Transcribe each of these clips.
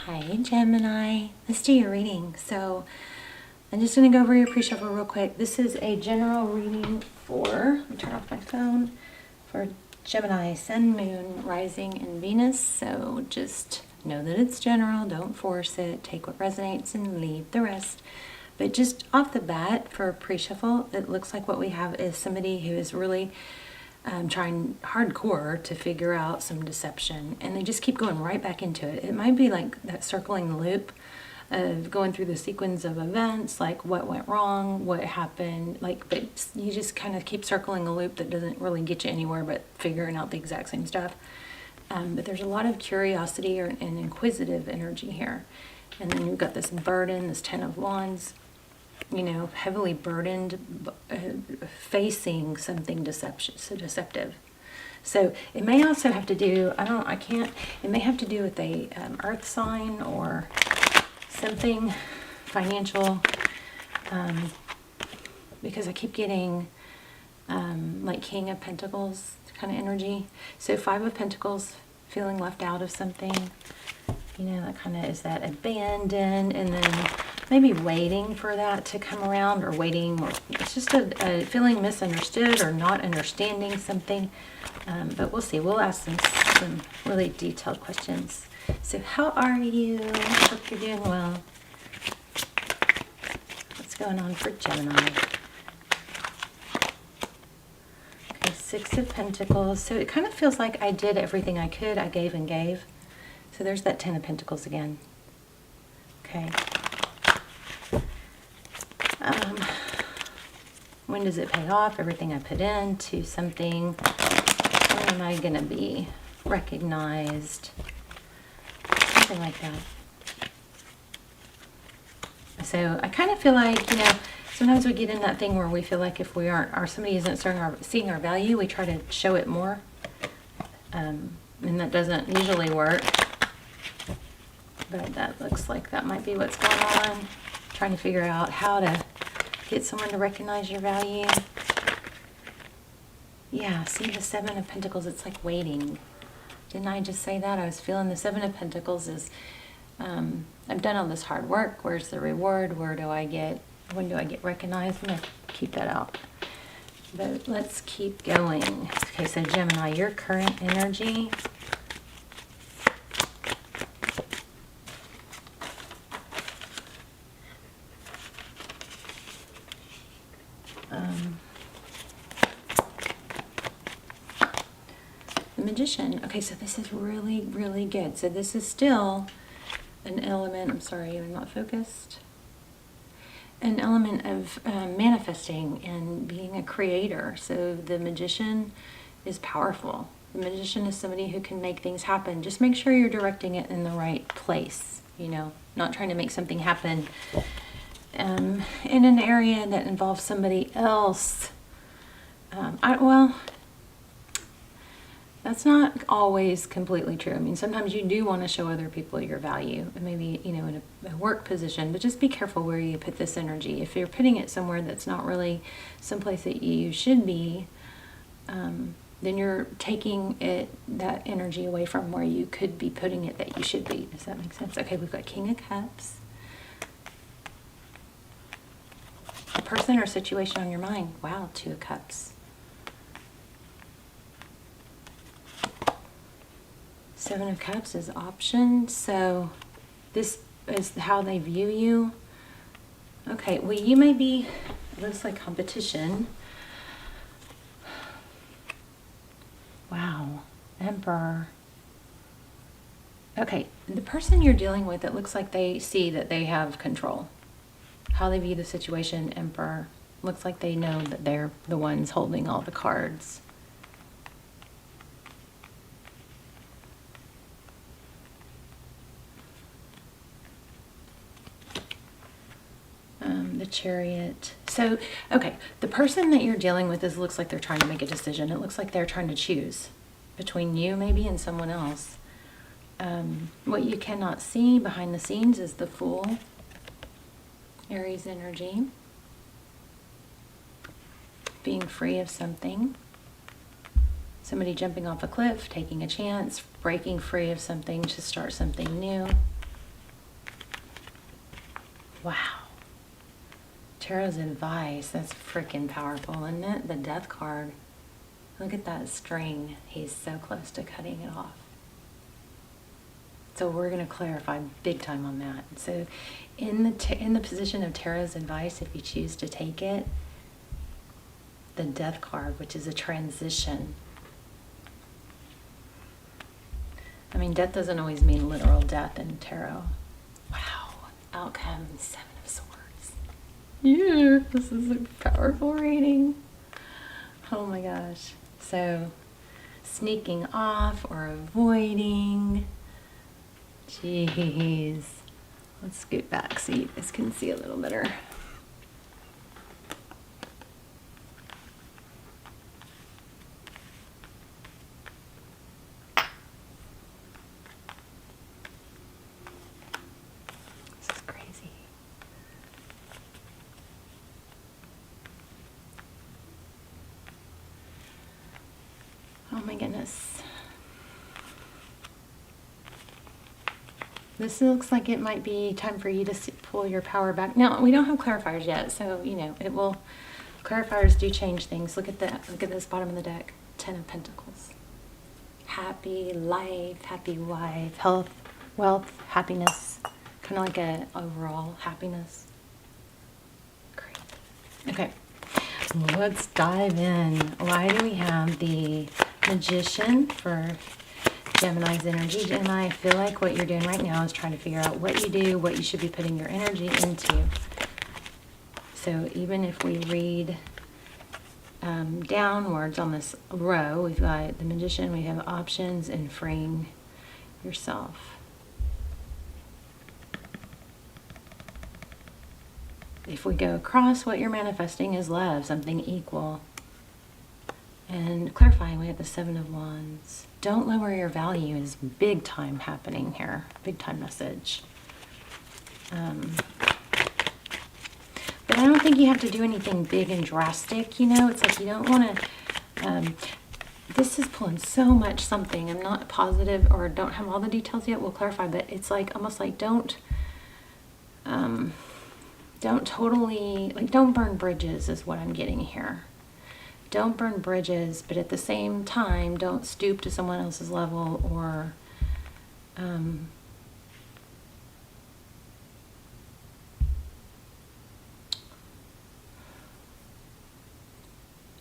Hi Gemini, let's do your reading. So I'm just going to go over your pre-shuffle real quick. This is a general reading for, let me turn off my phone, for Gemini, Sun, Moon, Rising, and Venus. So just know that it's general, don't force it, take what resonates and leave the rest. But just off the bat for pre-shuffle, it looks like what we have is somebody who is really trying hardcore to figure out some deception, and they just keep going right back into it. It might be like that circling the loop of going through the sequence of events, like what went wrong, what happened, like, but you just kind of keep circling a loop that doesn't really get you anywhere but figuring out the exact same stuff. But there's a lot of curiosity and inquisitive energy here. And then you've got this burden, this Ten of Wands, you know, heavily burdened, facing something deceptive. So it may also have to do, it may have to do with a earth sign or something financial, because I keep getting like King of Pentacles kind of energy. So Five of Pentacles, feeling left out of something, you know, that kind of is that abandoned, and then maybe waiting for that to come around, or waiting, or it's just a feeling misunderstood or not understanding something. But we'll see. We'll ask some really detailed questions. So how are you? Hope you're doing well. What's going on for Gemini? Okay, Six of Pentacles. So it kind of feels like I did everything I could. I gave and gave. So there's that Ten of Pentacles again. Okay. When does it pay off? Everything I put into something. When am I going to be recognized? Something like that. So I kind of feel like, you know, sometimes we get in that thing where we feel like if we aren't, or somebody isn't seeing our value, we try to show it more. And that doesn't usually work. But that looks like that might be what's going on. Trying to figure out how to get someone to recognize your value. Yeah, see the Seven of Pentacles, it's like waiting. Didn't I just say that? I was feeling the Seven of Pentacles is, I've done all this hard work. Where's the reward? When do I get recognized? I'm going to keep that out. But let's keep going. Okay, so Gemini, your current energy. The Magician. Okay, so this is really, really good. So this is still an element, I'm sorry, I'm not focused. An element of manifesting and being a creator. So the Magician is powerful. The Magician is somebody who can make things happen. Just make sure you're directing it in the right place, you know, not trying to make something happen in an area that involves somebody else. Well, that's not always completely true. I mean, sometimes you do want to show other people your value, and maybe, you know, in a work position, but just be careful where you put this energy. If you're putting it somewhere that's not really someplace that you should be, then you're taking that energy away from where you could be putting it that you should be. Does that make sense? Okay, we've got King of Cups. A person or situation on your mind. Wow, Two of Cups. Seven of Cups is option. So this is how they view you. Okay, well, you may be, it looks like competition. Wow, Emperor. Okay, the person you're dealing with, it looks like they see that they have control. How they view the situation, Emperor. Looks like they know that they're the ones holding all the cards. The Chariot. So, okay, the person that you're dealing with looks like they're trying to make a decision. It looks like they're trying to choose between you maybe and someone else. What you cannot see behind the scenes is the Fool. Aries energy. Being free of something. Somebody jumping off a cliff, taking a chance, breaking free of something to start something new. Wow. Tarot's advice. That's freaking powerful, isn't it? The Death card. Look at that string. He's so close to cutting it off. So we're going to clarify big time on that. So in the position of Tarot's advice, if you choose to take it, the Death card, which is a transition. I mean, death doesn't always mean literal death in tarot. Wow. Outcome, 7 of Swords. Yeah, this is a powerful reading. Oh my gosh. So, sneaking off or avoiding. Jeez. Let's scoot back so you guys can see a little better. This is crazy. Oh my goodness. This looks like it might be time for you to pull your power back. Now, we don't have clarifiers yet, so, you know, it will, clarifiers do change things. Look at this bottom of the deck, 10 of Pentacles. Happy life, happy wife, health, wealth, happiness, kind of like a overall happiness. Great. Okay, let's dive in. Why do we have the Magician for Gemini's energy? Gemini, I feel like what you're doing right now is trying to figure out what you do, what you should be putting your energy into. So even if we read downwards on this row, we've got the Magician, we have options, and freeing yourself. If we go across, what you're manifesting is love, something equal. And clarifying, we have the 7 of Wands. Don't lower your value is big time happening here. Big time message. But I don't think you have to do anything big and drastic, you know. It's like you don't want to... this is pulling so much something. I'm not positive or don't have all the details yet. We'll clarify, but it's like almost like don't totally... Like don't burn bridges is what I'm getting here. Don't burn bridges, but at the same time, don't stoop to someone else's level or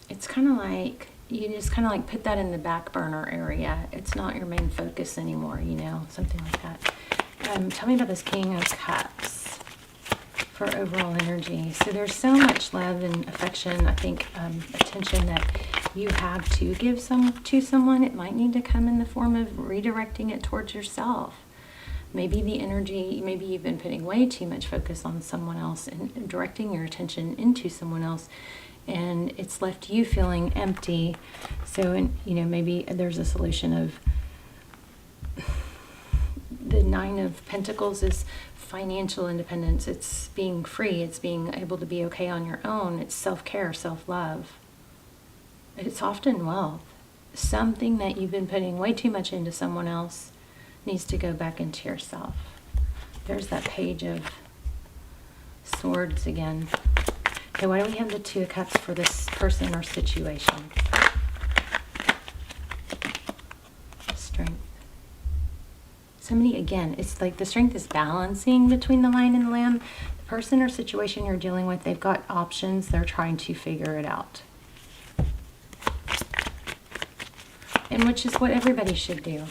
it's kind of like you just kind of like put that in the back burner area. It's not your main focus anymore, you know, something like that. Tell me about this King of Cups for overall energy. So there's so much love and affection, I think, attention that you have to give to someone. It might need to come in the form of redirecting it towards yourself. Maybe the energy, maybe you've been putting way too much focus on someone else and directing your attention into someone else, and it's left you feeling empty. So, you know, maybe there's a solution of the 9 of Pentacles is financial independence. It's being free. It's being able to be okay on your own. It's self-care, self-love. It's often wealth. Something that you've been putting way too much into someone else needs to go back into yourself. There's that Page of Swords again. Okay, why do we have the 2 of Cups for this person or situation? Strength. Somebody, again, it's like the Strength is balancing between the Lion and the Lamb. The person or situation you're dealing with, they've got options. They're trying to figure it out. And which is what everybody should do.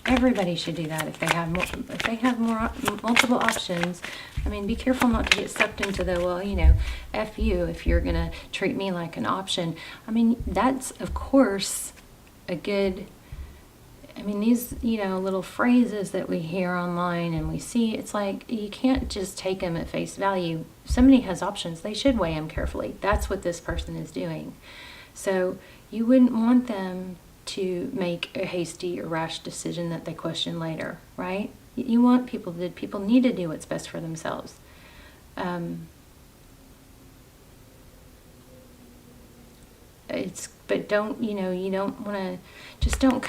Everybody should do that if they have multiple options. I mean, be careful not to get sucked into the, well, you know, F you if you're going to treat me like an option. I mean, that's, of course, a good... I mean, these, you know, little phrases that we hear online and we see, it's like you can't just take them at face value. Somebody has options. They should weigh them carefully. That's what this person is doing. So you wouldn't want them to make a hasty or rash decision that they question later, right? You want people need to do what's best for themselves. But don't, you know, you don't want to, just don't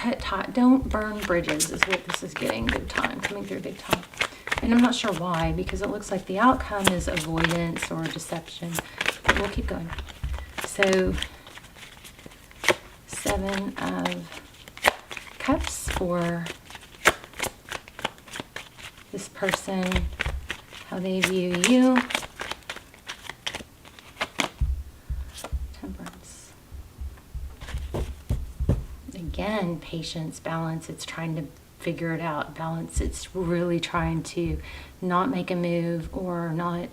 burn bridges is what this is getting big time, coming through big time. And I'm not sure why, because it looks like the outcome is avoidance or deception. But we'll keep going. So, 7 of Cups for this person, how they view you. Temperance. Again, patience, balance. It's trying to figure it out. Balance. It's really trying to not make a move or not,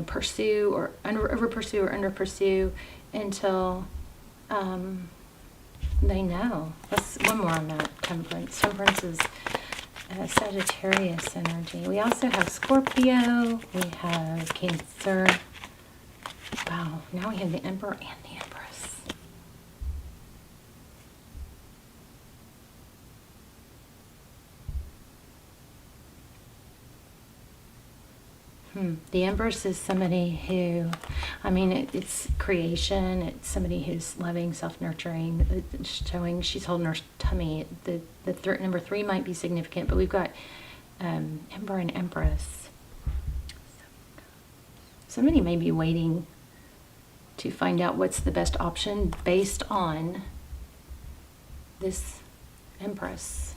pursue or over pursue or under pursue until they know. Let's one more on that. Temperance. Temperance is Sagittarius energy. We also have Scorpio. We have Cancer. Wow. Now we have the Emperor and the Empress. The Empress is somebody who, it's creation. It's somebody who's loving, self-nurturing, showing she's holding her tummy. The number 3 might be significant, but we've got Emperor and Empress. Somebody may be waiting to find out what's the best option based on this Empress.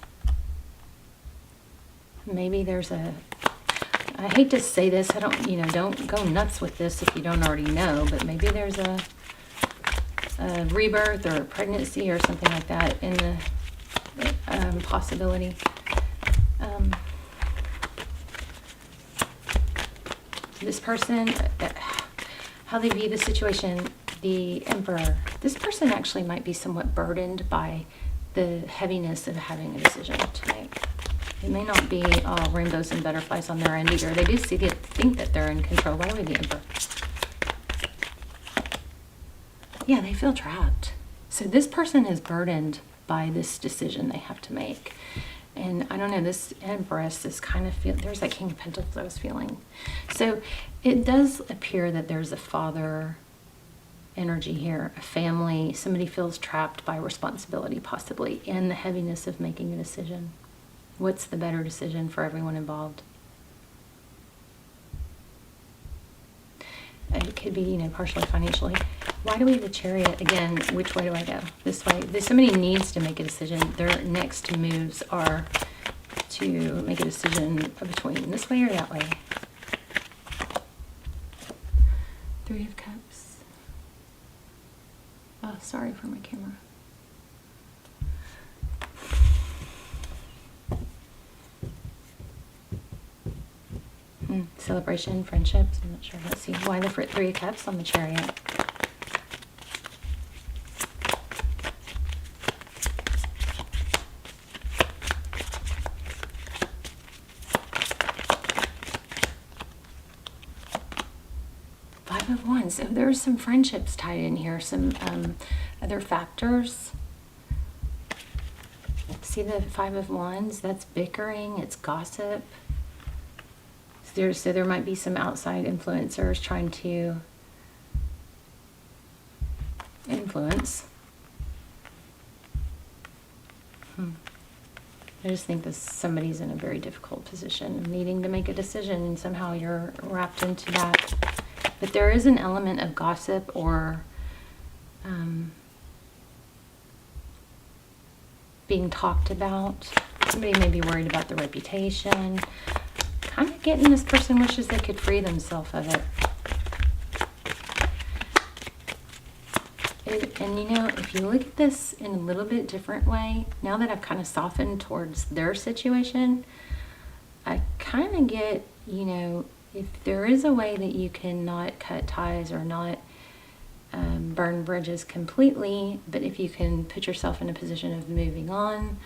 Maybe there's I hate to say this, don't go nuts with this if you don't already know, but maybe there's a rebirth or a pregnancy or something like that in the possibility. This person, how they view the situation, the Emperor, this person actually might be somewhat burdened by the heaviness of having a decision to make. It may not be all rainbows and butterflies on their end either. They do think that they're in control. Why would the Emperor? Yeah, they feel trapped. So this person is burdened by this decision they have to make. And I don't know, this Empress is kind of there's that King of Pentacles I was feeling. So it does appear that there's a father energy here, a family. Somebody feels trapped by responsibility, possibly, and the heaviness of making a decision. What's the better decision for everyone involved? It could be, partially financially. Why do we have the Chariot? Again, which way do I go? This way. Somebody needs to make a decision. Their next moves are to make a decision between this way or that way. 3 of Cups. Oh, sorry for my camera. Celebration, friendships. I'm not sure. Let's see. Why the 3 of Cups on the Chariot? Five of Wands. So there's some friendships tied in here. Some other factors. See the 5 of Wands? That's bickering. It's gossip. So there might be some outside influencers trying to influence. I just think somebody's in a very difficult position, needing to make a decision, and somehow you're wrapped into that. But there is an element of gossip or being talked about. Somebody may be worried about their reputation. Kind of getting this person wishes they could free themselves of it. And if you look at this in a little bit different way, now that I've kind of softened towards their situation, I kind of get, if there is a way that you can not cut ties or not burn bridges completely, but if you can put yourself in a position of moving on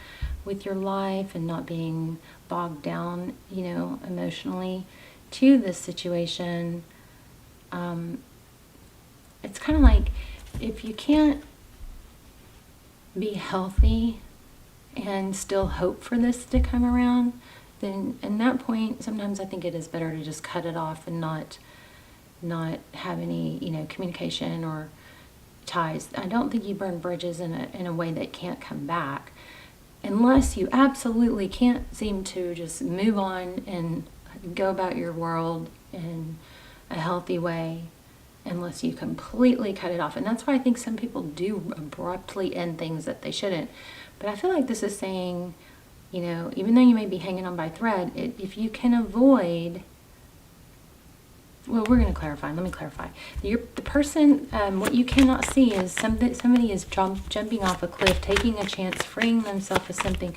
with your life and not being bogged down, emotionally to this situation, it's kind of like if you can't be healthy and still hope for this to come around, then at that point, sometimes I think it is better to just cut it off and not have any, communication or ties. I don't think you burn bridges in a way that can't come back. unless you absolutely can't seem to just move on and go about your world in a healthy way, unless you completely cut it off. And that's why I think some people do abruptly end things that they shouldn't. But I feel like this is saying, you know, even though you may be hanging on by a thread, if you can avoid, well, we're going to clarify. Let me clarify. The person, what you cannot see is somebody is jumping off a cliff, taking a chance, freeing themselves of something.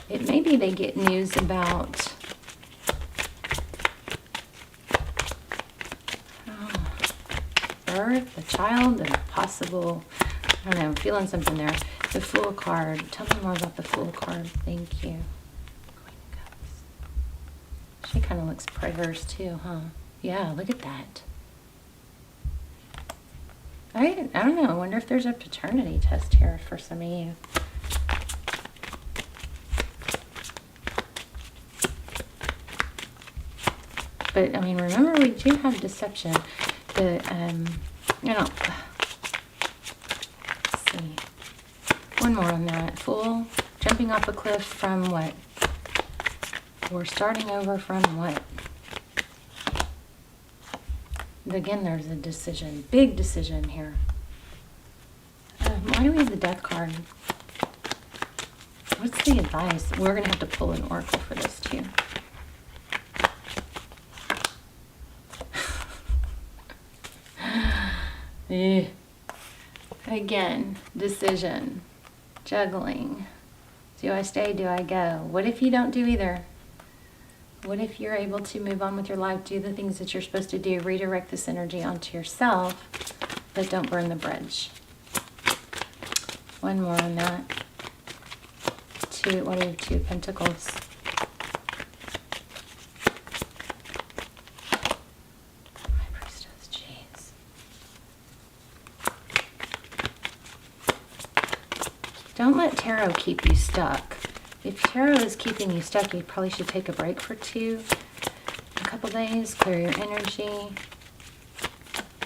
It may be they get news about birth, a child, and possible, I don't know, I'm feeling something there. The Fool card. Tell me more about the Fool card. Thank you. Queen of Cups. She kind of looks prayers too, huh? Yeah, look at that. I don't know. I wonder if there's a paternity test here for some of you. But, I mean, remember, we do have deception. You know, let's see. One more on that. Fool, jumping off a cliff from what? Or starting over from what? Again, there's a decision. Big decision here. Why do we have the Death card? What's the advice? We're going to have to pull an oracle for this, too. Again, decision, juggling. Do I stay? Do I go? What if you don't do either? What if you're able to move on with your life, do the things that you're supposed to do, redirect this energy onto yourself, but don't burn the bridge? One more on that. What do we have? Two of Pentacles. Don't let tarot keep you stuck. If tarot is keeping you stuck, you probably should take a break for a couple days, clear your energy.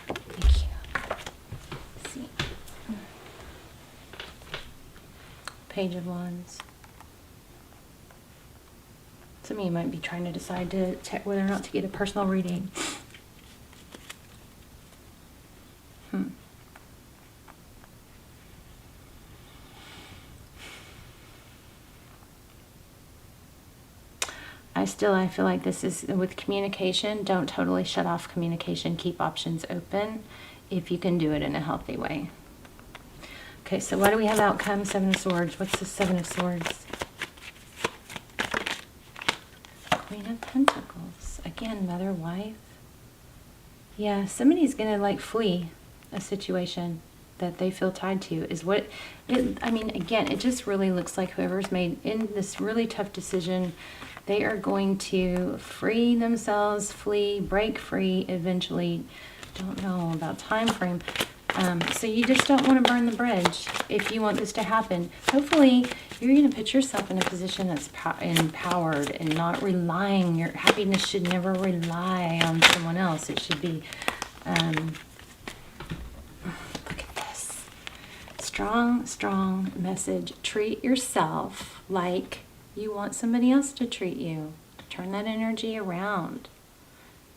Thank you. Let's see. Page of Wands. Some of you might be trying to decide to check whether or not to get a personal reading. I feel like this is with communication. Don't totally shut off communication. Keep options open if you can do it in a healthy way. Okay, so what do we have outcome? Seven of Swords. What's the Seven of Swords? Queen of Pentacles. Again, mother, wife. Yeah, somebody's going to like flee a situation that they feel tied to is what I mean, again, it just really looks like whoever's made in this really tough decision, they are going to free themselves, flee, break free eventually. Don't know about time frame. So you just don't want to burn the bridge if you want this to happen. Hopefully you're going to put yourself in a position that's empowered and not relying. Your happiness should never rely on someone else. It should be strong message. Treat yourself like you want somebody else to treat you. Turn that energy around.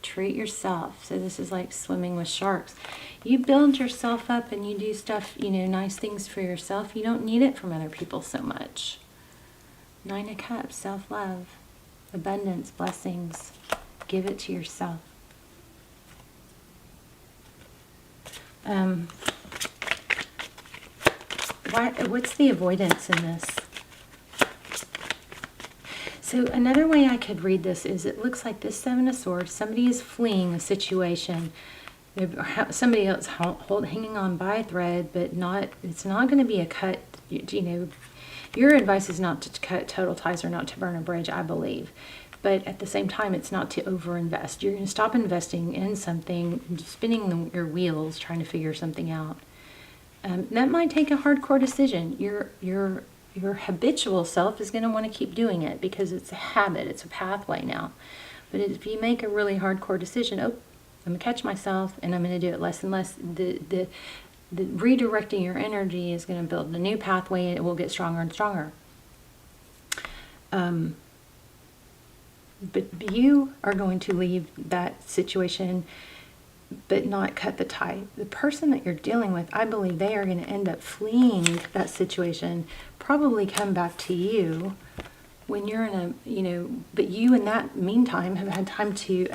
Treat yourself. So this is like swimming with sharks. You build yourself up and you do stuff, you know, nice things for yourself. You don't need it from other people so much. Nine of Cups, self-love, abundance, blessings. Give it to yourself. What's the avoidance in this? So another way I could read this is it looks like this Seven of Swords, somebody is fleeing a situation. Somebody else hanging on by a thread, but it's not going to be a cut. You know, your advice is not to cut total ties or not to burn a bridge, I believe. But at the same time, it's not to overinvest. You're going to stop investing in something, spinning your wheels, trying to figure something out. That might take a hardcore decision. Your habitual self is going to want to keep doing it because it's a habit, it's a pathway now. But if you make a really hardcore decision, I'm going to catch myself and I'm going to do it less and less, the redirecting your energy is going to build a new pathway and it will get stronger and stronger. But you are going to leave that situation, but not cut the tie. The person that you're dealing with, I believe they are going to end up fleeing that situation, probably come back to you when you're in a, but you in that meantime have had time to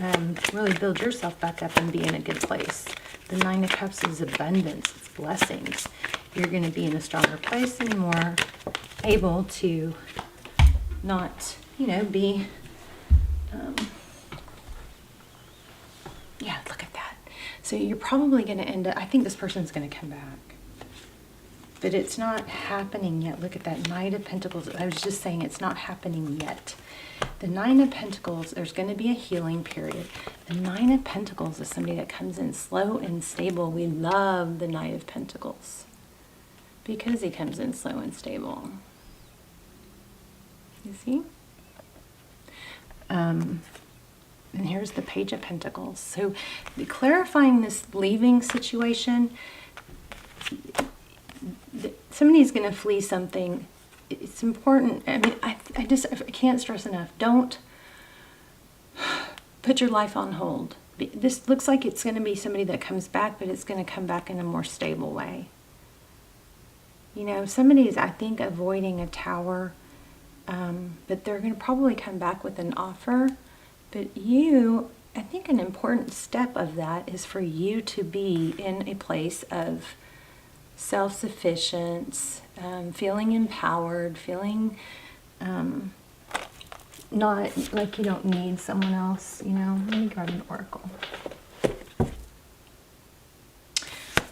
really build yourself back up and be in a good place. The Nine of Cups is abundance, it's blessings. You're going to be in a stronger place and more able to not, be, yeah, look at that. So you're probably going to end up, I think this person's going to come back. But it's not happening yet. Look at that Knight of Pentacles. I was just saying it's not happening yet. The Nine of Pentacles, there's going to be a healing period. The Nine of Pentacles is somebody that comes in slow and stable. We love the Knight of Pentacles because he comes in slow and stable. You see? And here's the Page of Pentacles. So clarifying this leaving situation, somebody's going to flee something. It's important. I mean, I can't stress enough. Don't put your life on hold. This looks like it's going to be somebody that comes back, but it's going to come back in a more stable way. Somebody is, I think, avoiding a tower, but they're going to probably come back with an offer. But I think an important step of that is for you to be in a place of self-sufficiency, feeling empowered, feeling not like you don't need someone else, Let me grab an oracle.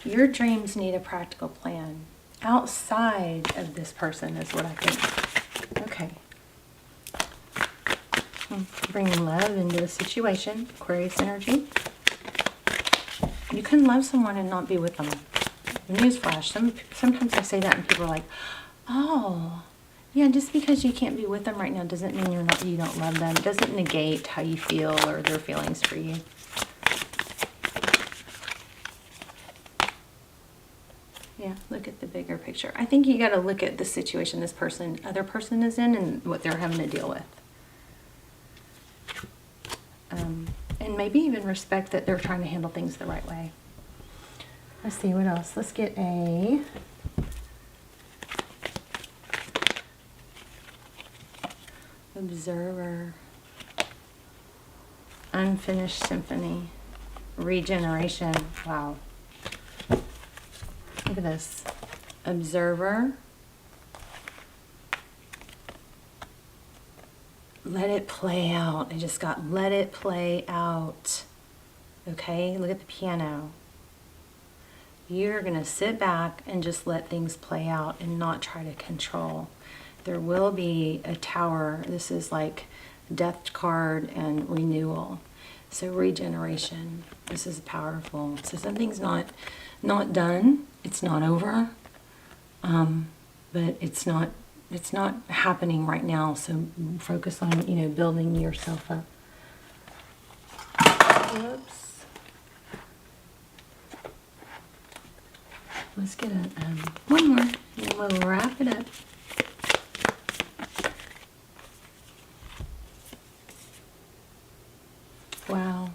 Your dreams need a practical plan. Outside of this person is what I think. Okay. Bringing love into the situation. Aquarius energy. You can love someone and not be with them. Newsflash. Sometimes I say that and people are like, oh, yeah, just because you can't be with them right now doesn't mean you don't love them. It doesn't negate how you feel or their feelings for you. Yeah, look at the bigger picture. I think you got to look at the situation this other person is in and what they're having to deal with. And maybe even respect that they're trying to handle things the right way. Let's see, what else? Let's get a Observer, Unfinished Symphony, Regeneration. Wow. Look at this. Observer. Let it play out. I just got let it play out. Okay, look at the piano. You're going to sit back and just let things play out and not try to control. There will be a tower. This is like death card and renewal. So regeneration. This is powerful. So something's not done. It's not over. But it's not happening right now. So focus on, building yourself up. Whoops. Let's get one more, and then we'll wrap it up. Wow.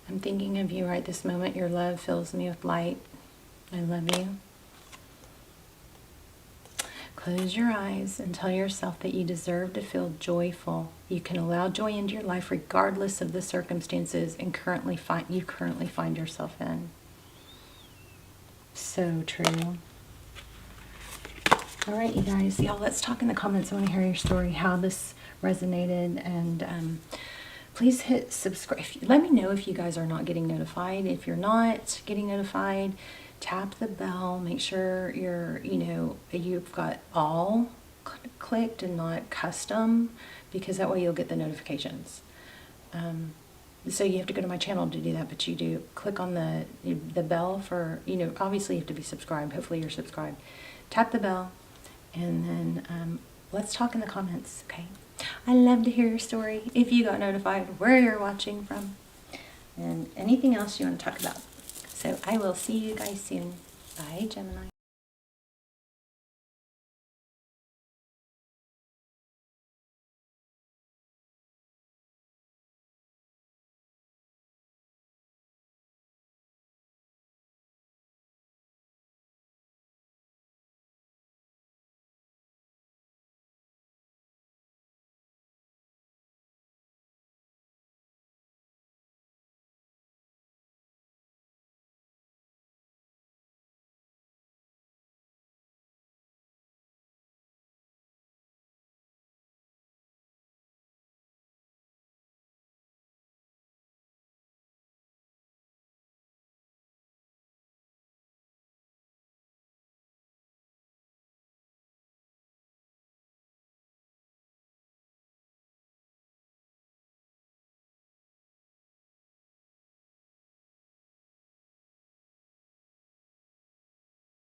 I'm thinking of you right this moment. Your love fills me with light. I love you. Close your eyes and tell yourself that you deserve to feel joyful. You can allow joy into your life regardless of the circumstances you currently find yourself in. So true. All right, you guys. Y'all, let's talk in the comments. I want to hear your story, how this resonated, and please hit subscribe. Let me know if you guys are not getting notified. If you're not getting notified, tap the bell. Make sure you've got all clicked and not custom, because that way you'll get the notifications. So you have to go to my channel to do that, but you do click on the bell for, obviously you have to be subscribed. Hopefully you're subscribed. Tap the bell, and then let's talk in the comments, okay? I love to hear your story, if you got notified, where you're watching from, and anything else you want to talk about. So I will see you guys soon. Bye, Gemini.